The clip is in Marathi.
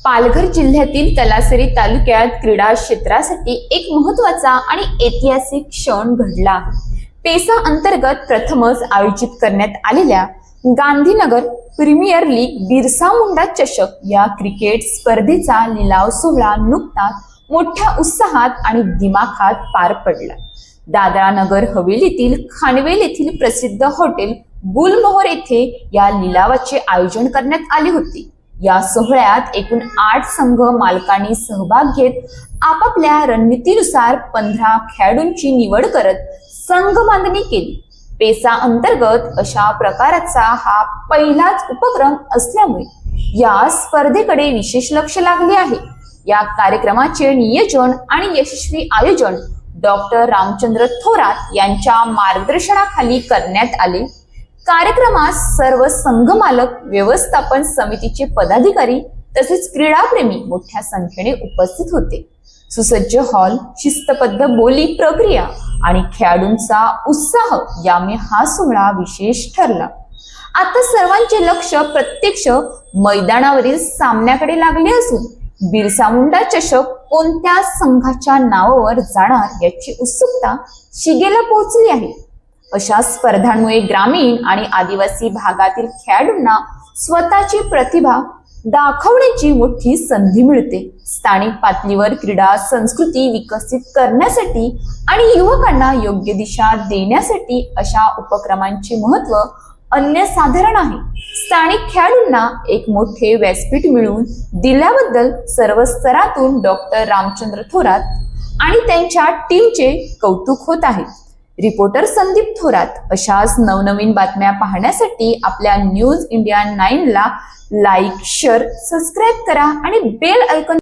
पालघर जिल्ह्यातील तलासरी तालुक्यात क्रीडा क्षेत्रासाठी एक महत्त्वाचा आणि ऐतिहासिक क्षण घडला आहे। पेसा अंतर्गत प्रथमच आयोजित करण्यात आलेल्या गांधीनगर प्रीमियर लीग बिरसा मुंडा चषक या क्रिकेट स्पर्धेचा लिलाव सोहळा नुकताच मोठ्या उत्साहात आणि दिमाखात पार पडला। दादरा नगर हवेलीतील खानवेल येथील प्रसिद्ध हॉटेल गुलमोहर येथे या लिलावाचे आयोजन करण्यात आले होते। या सोहळ्यात एकूण 8 संघ मालकांनी सहभाग घेत आपापल्या रणनीतीनुसार 15 खेळाडूंची निवड करत संघ बांधणी केली। पेसा अंतर्गत अशा प्रकारचा हा पहिलाच उपक्रम असल्यामुळे या स्पर्धेकडे विशेष लक्ष लागले आहे। या कार्यक्रमाचे नियोजन आणि यशस्वी आयोजन डॉक्टर रामचंद्र थोरात यांच्या मार्गदर्शनाखाली करण्यात आले। कार्यक्रमात सर्व संघ मालक, व्यवस्थापन समितीचे पदाधिकारी तसेच क्रीडाप्रेमी मोठ्या संख्येने उपस्थित होते। सुसज्ज हॉल, शिस्तबद्ध बोली प्रक्रिया आणि खेळाडूंचा उत्साह यामुळे हा सोहळा विशेष ठरला। आता सर्वांचे लक्ष प्रत्यक्ष मैदानावरील सामन्याकडे लागले असून बिरसा मुंडा चषक कोणत्या संघाच्या नावावर जाणार याची उत्सुकता शिगेला पोहोचली आहे। अशा स्पर्धांमुळे ग्रामीण आणि आदिवासी भागातील खेळाडूंना स्वतःची प्रतिभा दाखवण्याची मोठी संधी मिळते। स्थानिक पातळीवर क्रीडा संस्कृती विकसित करण्यासाठी आणि युवकांना योग्य दिशा देण्यासाठी अशा उपक्रमांचे महत्त्व अनन्यसाधारण आहे। स्थानिक खेळाडूंना एक मोठे व्यासपीठ मिळवून दिल्याबद्दल सर्व स्तरातून डॉक्टर रामचंद्र थोरात आणि त्यांच्या टीमचे कौतुक होत आहे। रिपोर्टर संदीप थोरात। अशाच नवनवीन बातम्या पाहण्यासाठी आपल्या न्यूज इंडिया 9 ला लाईक, शेअर, सबस्क्राईब करा आणि बेल आयकॉन